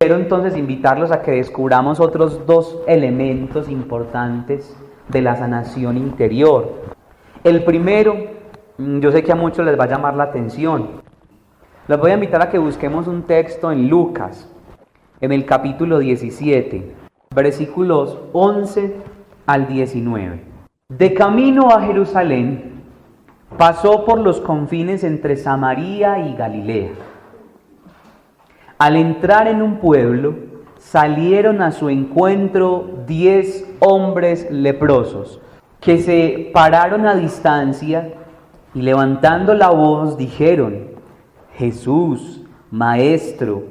Quiero entonces invitarlos a que descubramos otros dos elementos importantes de la sanación interior. El primero, yo sé que a muchos les va a llamar la atención. Les voy a invitar a que busquemos un texto en Lucas, en el capítulo 17, versículos 11 al 19. De camino a Jerusalén, pasó por los confines entre Samaria y Galilea. Al entrar en un pueblo, salieron a su encuentro 10 hombres leprosos, que se pararon a distancia y levantando la voz dijeron: Jesús, Maestro,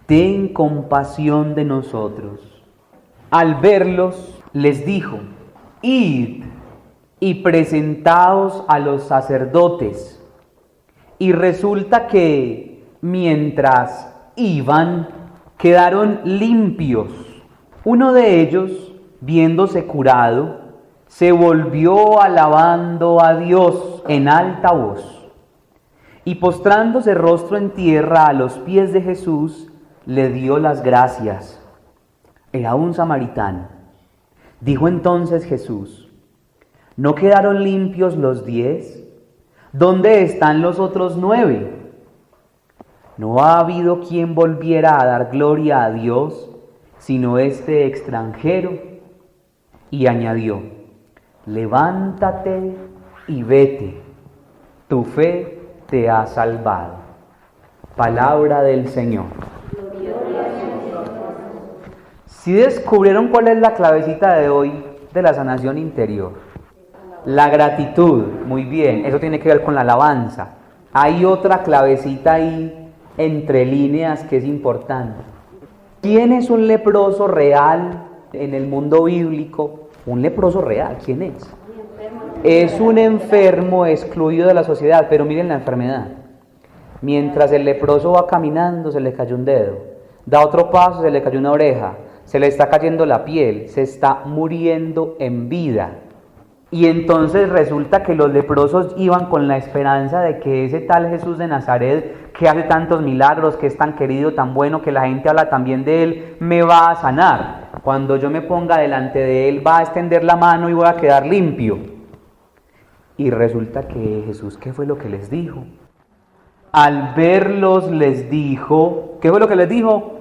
ten compasión de nosotros. Al verlos, les dijo: Id y presentaos a los sacerdotes. Y resulta que mientras iban, quedaron limpios. Uno de ellos, viéndose curado, se volvió alabando a Dios en alta voz. Y postrándose rostro en tierra a los pies de Jesús, le dio las gracias. Era un samaritano. Dijo entonces Jesús: ¿No quedaron limpios los 10? ¿Dónde están los otros 9? No ha habido quien volviera a dar gloria a Dios, sino este extranjero. Y añadió: levántate y vete, tu fe te ha salvado. Palabra del Señor. Si descubrieron cuál es la clavecita de hoy de la sanación interior, la gratitud, muy bien, eso tiene que ver con la alabanza. Hay otra clavecita ahí entre líneas que es importante. ¿Quién es un leproso real en el mundo bíblico? Un leproso real, ¿quién es? Es un enfermo excluido de la sociedad, pero miren la enfermedad. Mientras el leproso va caminando, se le cayó un dedo, da otro paso, se le cayó una oreja, se le está cayendo la piel, se está muriendo en vida. Y entonces resulta que los leprosos iban con la esperanza de que ese tal Jesús de Nazaret, que hace tantos milagros, que es tan querido, tan bueno, que la gente habla tan bien de él, me va a sanar. Cuando yo me ponga delante de él, va a extender la mano y voy a quedar limpio. Y resulta que Jesús, ¿qué fue lo que les dijo? Al verlos les dijo, ¿qué fue lo que les dijo?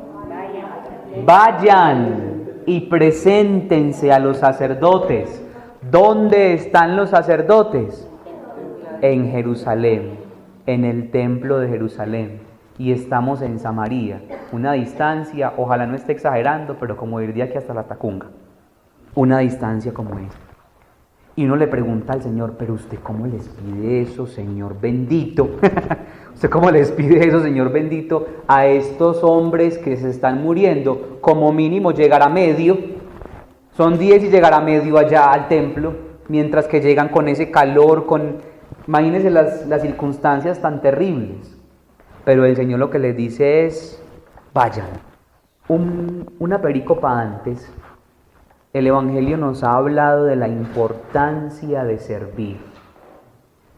Vayan y preséntense a los sacerdotes. ¿Dónde están los sacerdotes? En Jerusalén, en el templo de Jerusalén. Y estamos en Samaria, una distancia, ojalá no esté exagerando, pero como ir de aquí hasta la Tacunga, una distancia como esa. Y uno le pregunta al Señor: pero usted ¿cómo les pide eso, Señor bendito? ¿Usted cómo les pide eso, Señor bendito, a estos hombres que se están muriendo? Como mínimo llegar a medio. Son 10 y llegar a medio allá al templo, mientras que llegan con ese calor, imagínense las circunstancias tan terribles. Pero el Señor lo que les dice es: vayan. Una perícopa antes, el Evangelio nos ha hablado de la importancia de servir.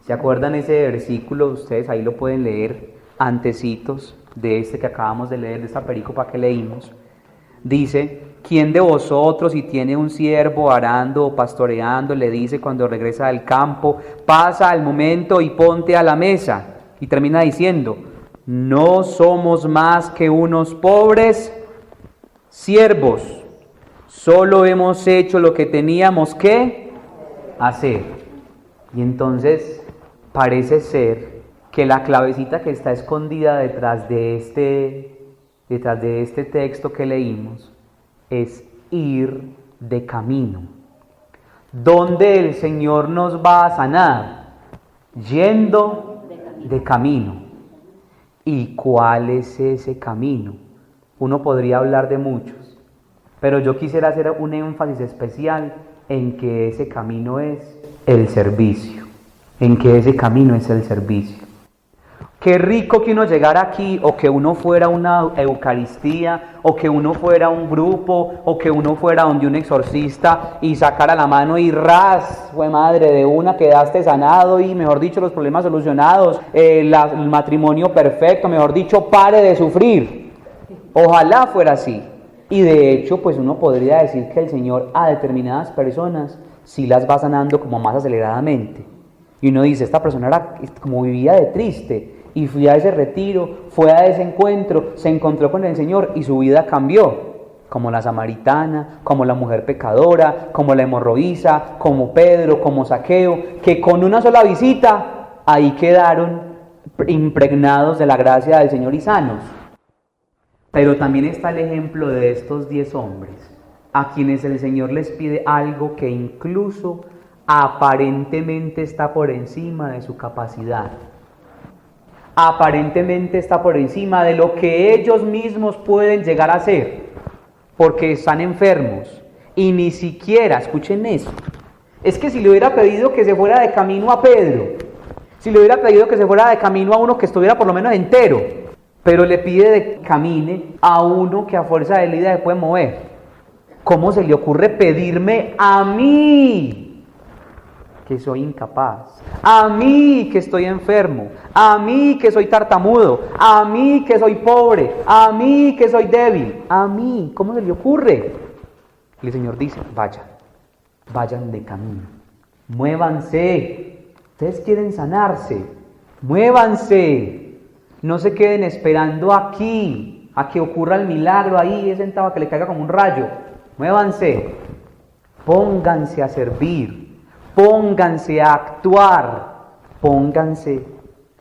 ¿Se acuerdan ese versículo? Ustedes ahí lo pueden leer, antecitos de este que acabamos de leer, de esta perícopa que leímos. Dice: ¿quién de vosotros, si tiene un siervo arando o pastoreando, le dice cuando regresa del campo: pasa al momento y ponte a la mesa? Y termina diciendo: ¿no somos más que unos pobres siervos? Solo hemos hecho lo que teníamos que hacer. Y entonces parece ser que la clavecita que está escondida detrás de este texto que leímos es ir de camino. ¿Dónde el Señor nos va a sanar? Yendo de camino. ¿Y cuál es ese camino? Uno podría hablar de muchos, pero yo quisiera hacer un énfasis especial en que ese camino es el servicio. En que ese camino es el servicio. Qué rico que uno llegara aquí, o que uno fuera a una Eucaristía, o que uno fuera a un grupo, o que uno fuera donde un exorcista y sacara la mano y ras, fue madre, de una quedaste sanado y, mejor dicho, los problemas solucionados, el matrimonio perfecto, mejor dicho, pare de sufrir. Ojalá fuera así. Y de hecho, pues uno podría decir que el Señor a determinadas personas sí las va sanando como más aceleradamente. Y uno dice, esta persona era como vivía de triste, y fui a ese retiro, fue a ese encuentro, se encontró con el Señor y su vida cambió. Como la samaritana, como la mujer pecadora, como la hemorroísa, como Pedro, como Zaqueo, que con una sola visita ahí quedaron impregnados de la gracia del Señor y sanos. Pero también está el ejemplo de estos 10 hombres, a quienes el Señor les pide algo que incluso aparentemente está por encima de su capacidad. Aparentemente está por encima de lo que ellos mismos pueden llegar a hacer, porque están enfermos. Y ni siquiera, escuchen eso, es que si le hubiera pedido que se fuera de camino a Pedro, si le hubiera pedido que se fuera de camino a uno que estuviera por lo menos entero, pero le pide que camine a uno que a fuerza de vida se puede mover. ¿Cómo se le ocurre pedirme a mí, que soy incapaz, a mí que estoy enfermo, a mí que soy tartamudo, a mí que soy pobre, a mí que soy débil, a mí? ¿Cómo se le ocurre? Y el Señor dice, vayan de camino, muévanse. Ustedes quieren sanarse, muévanse. No se queden esperando aquí a que ocurra el milagro ahí sentado, a que le caiga como un rayo. Muévanse, pónganse a servir, pónganse a actuar, pónganse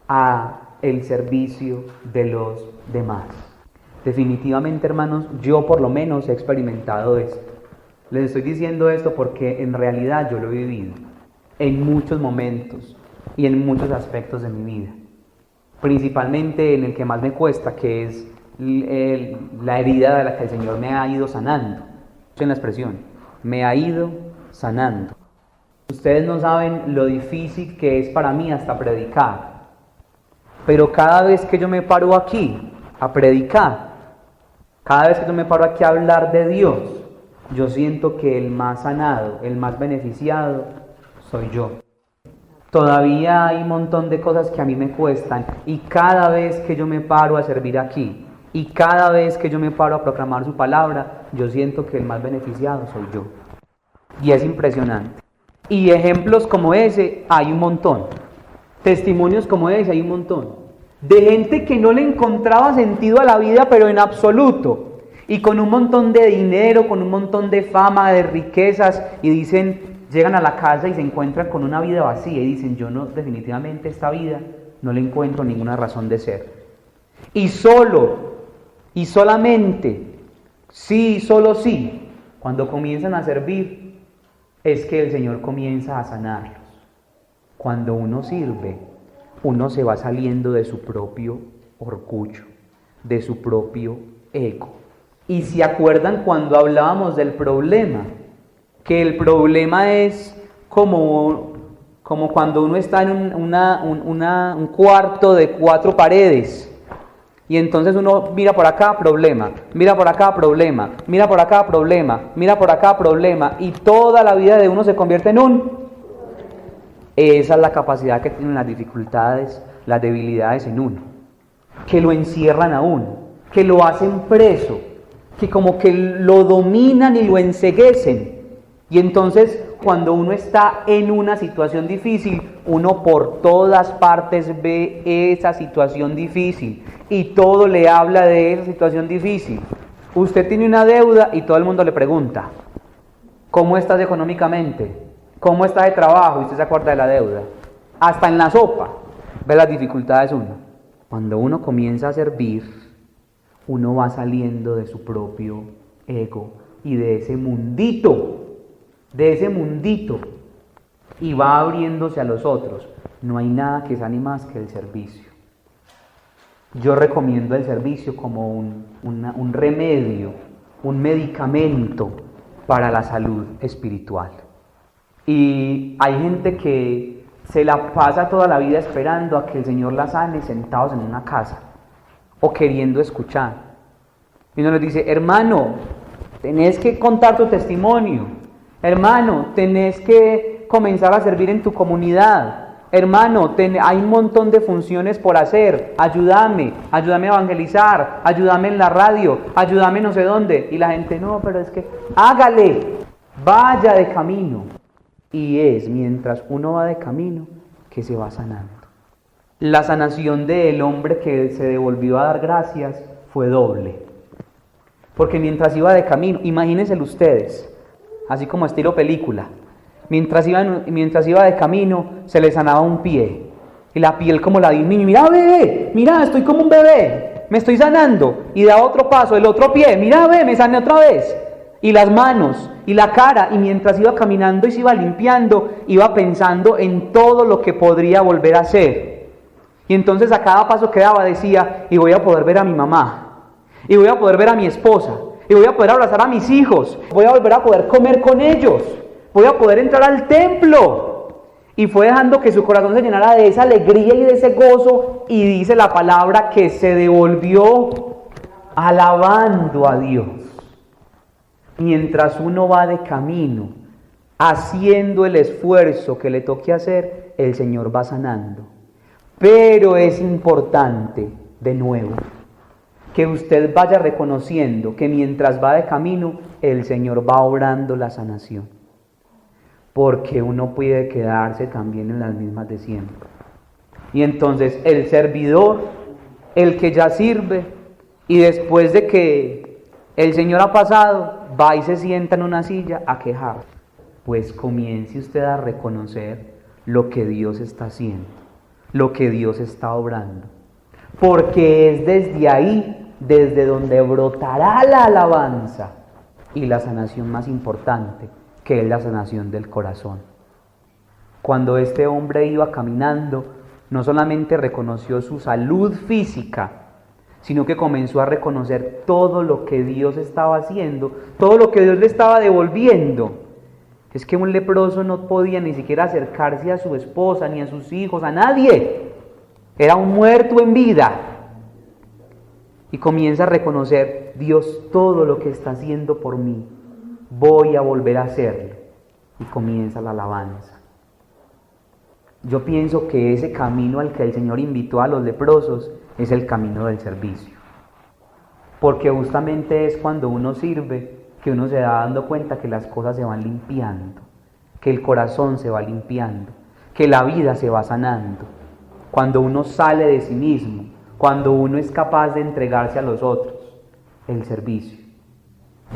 a el servicio de los demás. Definitivamente, hermanos, yo por lo menos he experimentado esto. Les estoy diciendo esto porque en realidad yo lo he vivido en muchos momentos y en muchos aspectos de mi vida. Principalmente en el que más me cuesta, que es la herida de la que el Señor me ha ido sanando. Escuchen la expresión, me ha ido sanando. Ustedes no saben lo difícil que es para mí hasta predicar. Pero cada vez que yo me paro aquí a predicar, cada vez que yo me paro aquí a hablar de Dios, yo siento que el más sanado, el más beneficiado, soy yo. Todavía hay un montón de cosas que a mí me cuestan, y cada vez que yo me paro a servir aquí, y cada vez que yo me paro a proclamar su palabra, yo siento que el más beneficiado soy yo. Y es impresionante. Y ejemplos como ese hay un montón. Testimonios como ese hay un montón. De gente que no le encontraba sentido a la vida, pero en absoluto. Y con un montón de dinero, con un montón de fama, de riquezas, y llegan a la casa y se encuentran con una vida vacía y dicen, yo no, definitivamente esta vida no le encuentro ninguna razón de ser. Y solamente, solo cuando comienzan a servir, es que el Señor comienza a sanarlos. Cuando uno sirve, uno se va saliendo de su propio orgullo, de su propio ego. Y se acuerdan cuando hablábamos del problema, que el problema es como cuando uno está en un cuarto de 4 paredes, y entonces uno mira por acá, problema, mira por acá, problema, mira por acá, problema, mira por acá, problema, y toda la vida de uno se convierte en Esa es la capacidad que tienen las dificultades, las debilidades en uno, que lo encierran a uno, que lo hacen preso, que como que lo dominan y lo enceguecen. Y entonces, cuando uno está en una situación difícil, uno por todas partes ve esa situación difícil y todo le habla de esa situación difícil. Usted tiene una deuda y todo el mundo le pregunta, ¿cómo estás económicamente? ¿Cómo estás de trabajo? Y usted se acuerda de la deuda. Hasta en la sopa ve las dificultades uno. Cuando uno comienza a servir, uno va saliendo de su propio ego y de ese mundito, y va abriéndose a los otros. No hay nada que sane más que el servicio. Yo recomiendo el servicio como un remedio, un medicamento para la salud espiritual. Y hay gente que se la pasa toda la vida esperando a que el Señor la sane sentados en una casa o queriendo escuchar. Y uno les dice, hermano, tenés que contar tu testimonio. Hermano, tenés que comenzar a servir en tu comunidad. hermano, hay un montón de funciones por hacer, ayúdame a evangelizar, ayúdame en la radio, ayúdame no sé dónde. Y la gente, no, pero es que hágale, vaya de camino. Y es mientras uno va de camino que se va sanando. La sanación del hombre que se devolvió a dar gracias fue doble. Porque mientras iba de camino, imagínense ustedes, así como estilo película, mientras iba de camino se le sanaba un pie y la piel como la de un niño, mira bebé, mira estoy como un bebé, me estoy sanando, y da otro paso, el otro pie, mira bebé, me sané otra vez, y las manos y la cara, y mientras iba caminando y se iba limpiando, iba pensando en todo lo que podría volver a hacer, y entonces a cada paso que daba decía, y voy a poder ver a mi mamá, y voy a poder ver a mi esposa, y voy a poder abrazar a mis hijos, voy a volver a poder comer con ellos, voy a poder entrar al templo. Y fue dejando que su corazón se llenara de esa alegría y de ese gozo, y dice la palabra que se devolvió alabando a Dios. Mientras uno va de camino, haciendo el esfuerzo que le toque hacer, el Señor va sanando. Pero es importante, de nuevo, que usted vaya reconociendo que mientras va de camino, el Señor va obrando la sanación. Porque uno puede quedarse también en las mismas de siempre. Y entonces el servidor, el que ya sirve, y después de que el Señor ha pasado, va y se sienta en una silla a quejar. Pues comience usted a reconocer lo que Dios está haciendo, lo que Dios está obrando. Porque es desde ahí, desde donde brotará la alabanza y la sanación más importante, que es la sanación del corazón. Cuando este hombre iba caminando, no solamente reconoció su salud física, sino que comenzó a reconocer todo lo que Dios estaba haciendo, todo lo que Dios le estaba devolviendo. Es que un leproso no podía ni siquiera acercarse a su esposa, ni a sus hijos, a nadie. Era un muerto en vida. Y comienza a reconocer, Dios, todo lo que está haciendo por mí, voy a volver a hacerlo. Y comienza la alabanza. Yo pienso que ese camino al que el Señor invitó a los leprosos es el camino del servicio. Porque justamente es cuando uno sirve que uno se va dando cuenta que las cosas se van limpiando, que el corazón se va limpiando, que la vida se va sanando. Cuando uno sale de sí mismo, cuando uno es capaz de entregarse a los otros, el servicio.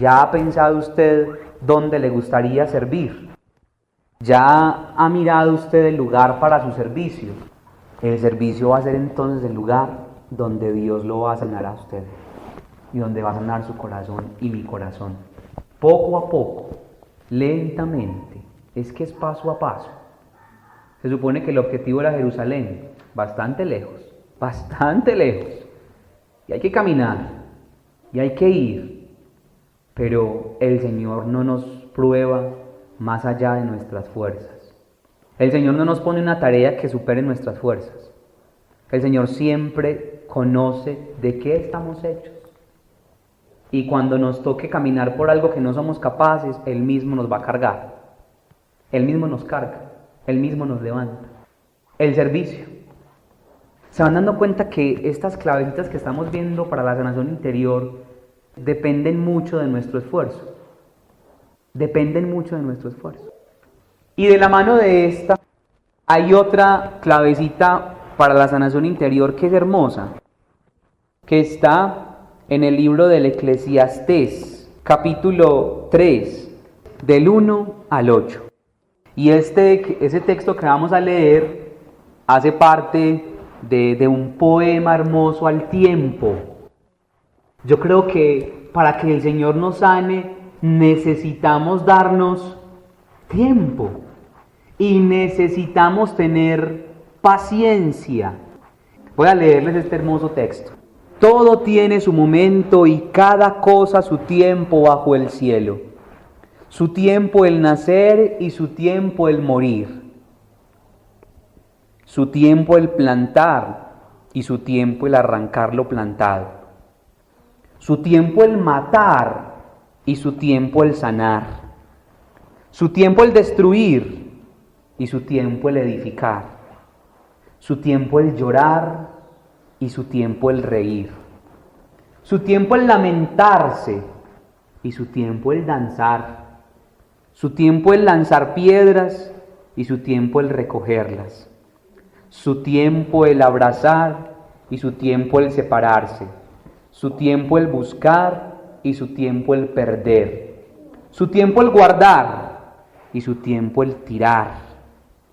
¿Ya ha pensado usted dónde le gustaría servir? ¿Ya ha mirado usted el lugar para su servicio? El servicio va a ser entonces el lugar donde Dios lo va a sanar a usted y donde va a sanar su corazón y mi corazón. Poco a poco, lentamente, es que es paso a paso. Se supone que el objetivo era Jerusalén, bastante lejos, y hay que caminar, y hay que ir. Pero el Señor no nos prueba más allá de nuestras fuerzas. El Señor no nos pone una tarea que supere nuestras fuerzas. El Señor siempre conoce de qué estamos hechos. Y cuando nos toque caminar por algo que no somos capaces, Él mismo nos va a cargar. Él mismo nos carga. Él mismo nos levanta. El servicio. Se van dando cuenta que estas clavecitas que estamos viendo para la sanación interior dependen mucho de nuestro esfuerzo. Y de la mano de esta hay otra clavecita para la sanación interior que es hermosa, que está en el libro del Eclesiastés, capítulo 3, del 1 al 8. Y ese texto que vamos a leer hace parte de un poema hermoso al tiempo. Yo creo que para que el Señor nos sane, necesitamos darnos tiempo y necesitamos tener paciencia. Voy a leerles este hermoso texto. Todo tiene su momento y cada cosa su tiempo bajo el cielo. Su tiempo el nacer y su tiempo el morir. Su tiempo el plantar y su tiempo el arrancar lo plantado. Su tiempo el matar y su tiempo el sanar. Su tiempo el destruir y su tiempo el edificar. su tiempo el llorar y su tiempo el reír, su tiempo el lamentarse y su tiempo el danzar, su tiempo el lanzar piedras y su tiempo el recogerlas, su tiempo el abrazar y su tiempo el separarse, su tiempo el buscar y su tiempo el perder, su tiempo el guardar y su tiempo el tirar,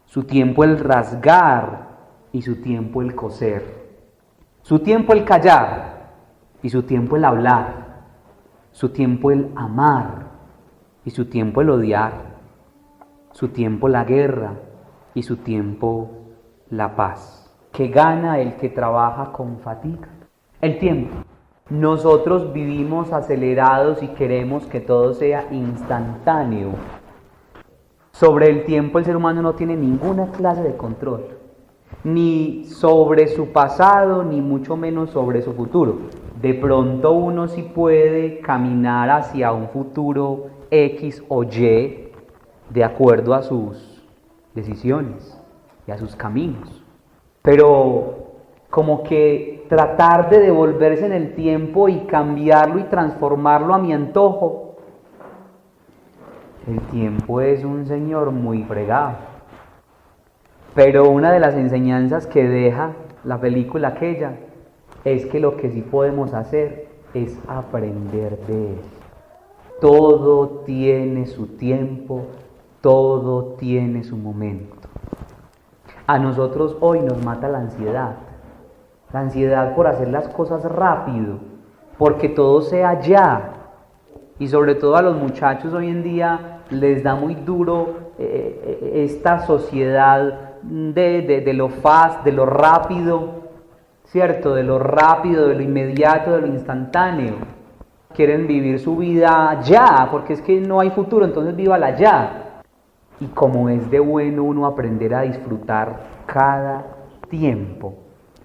su tiempo el rasgar y su tiempo el coser, su tiempo el callar y su tiempo el hablar, su tiempo el amar y su tiempo el odiar, su tiempo la guerra y su tiempo la paz. ¿Qué gana el que trabaja con fatiga? El tiempo. Nosotros vivimos acelerados y queremos que todo sea instantáneo. Sobre el tiempo el ser humano no tiene ninguna clase de control, ni sobre su pasado, ni mucho menos sobre su futuro. De pronto uno sí puede caminar hacia un futuro X o Y de acuerdo a sus decisiones y a sus caminos. Pero como que tratar de devolverse en el tiempo y cambiarlo y transformarlo a mi antojo. El tiempo es un señor muy fregado. Pero una de las enseñanzas que deja la película aquella es que lo que sí podemos hacer es aprender de él. Todo tiene su tiempo, todo tiene su momento. A nosotros hoy nos mata la ansiedad por hacer las cosas rápido, porque todo sea ya. Y sobre todo a los muchachos hoy en día les da muy duro esta sociedad de lo fast, de lo rápido, ¿cierto? De lo rápido, de lo inmediato, de lo instantáneo. Quieren vivir su vida ya, porque es que no hay futuro, entonces vívala ya. Y como es de bueno uno aprender a disfrutar cada tiempo,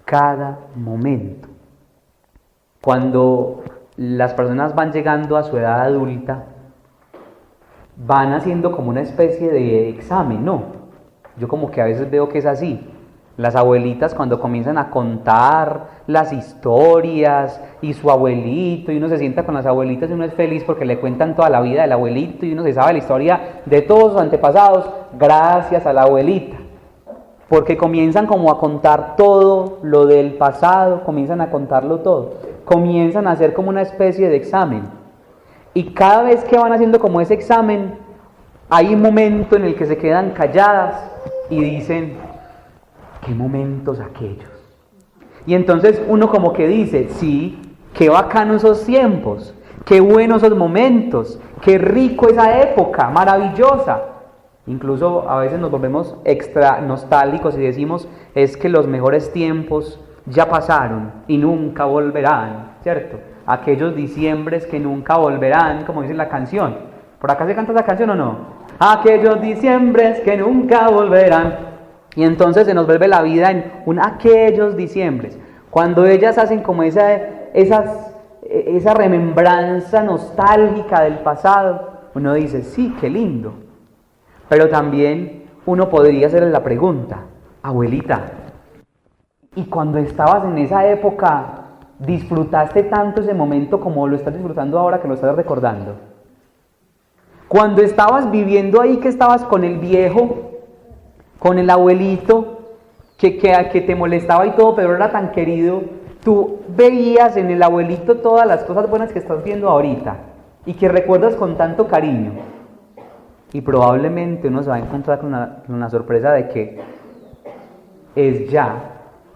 cada momento. Cuando las personas van llegando a su edad adulta, van haciendo como una especie de examen, ¿no? Yo como que a veces veo que es así. Las abuelitas cuando comienzan a contar las historias y su abuelito, y uno se sienta con las abuelitas y uno es feliz porque le cuentan toda la vida del abuelito y uno se sabe la historia de todos sus antepasados gracias a la abuelita. Porque comienzan como a contar todo lo del pasado, comienzan a contarlo todo, comienzan a hacer como una especie de examen. Y cada vez que van haciendo como ese examen, hay un momento en el que se quedan calladas y dicen: ¿qué momentos aquellos? Y entonces uno como que dice: sí, qué bacano esos tiempos, qué buenos esos momentos, qué rico esa época, maravillosa. Incluso a veces nos volvemos extra nostálgicos y decimos: es que los mejores tiempos ya pasaron y nunca volverán, ¿cierto? Aquellos diciembres que nunca volverán, como dice la canción. ¿Por acá se canta esa canción o no? Aquellos diciembres que nunca volverán. Y entonces se nos vuelve la vida en aquellos diciembres. Cuando ellas hacen como esa remembranza nostálgica del pasado, uno dice: sí, qué lindo. Pero también uno podría hacerle la pregunta: abuelita, ¿y cuando estabas en esa época disfrutaste tanto ese momento como lo estás disfrutando ahora que lo estás recordando? Cuando estabas viviendo ahí, que estabas con el viejo, con el abuelito, que te molestaba y todo, pero era tan querido, tú veías en el abuelito todas las cosas buenas que estás viendo ahorita y que recuerdas con tanto cariño. Y probablemente uno se va a encontrar con una sorpresa de que es ya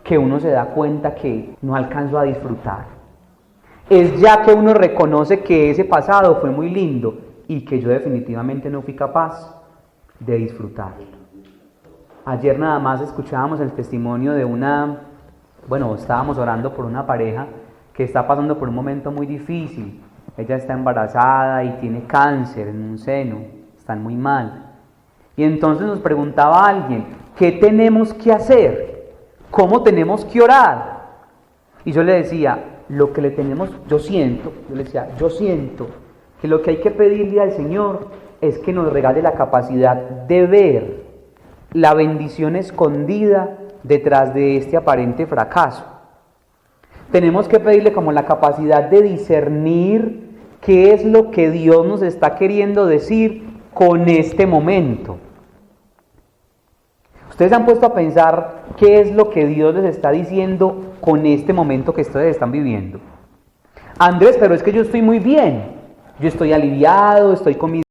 que uno se da cuenta que no alcanzó a disfrutar. Es ya que uno reconoce que ese pasado fue muy lindo y que yo definitivamente no fui capaz de disfrutarlo. Ayer nada más escuchábamos el testimonio de estábamos orando por una pareja que está pasando por un momento muy difícil. Ella está embarazada y tiene cáncer en un seno, están muy mal. Y entonces nos preguntaba alguien: ¿qué tenemos que hacer? ¿Cómo tenemos que orar? Y yo le decía: yo siento que lo que hay que pedirle al Señor es que nos regale la capacidad de ver la bendición escondida detrás de este aparente fracaso. Tenemos que pedirle como la capacidad de discernir qué es lo que Dios nos está queriendo decir con este momento. Ustedes se han puesto a pensar qué es lo que Dios les está diciendo con este momento que ustedes están viviendo. Andrés, pero es que yo estoy muy bien. Yo estoy aliviado, estoy con mis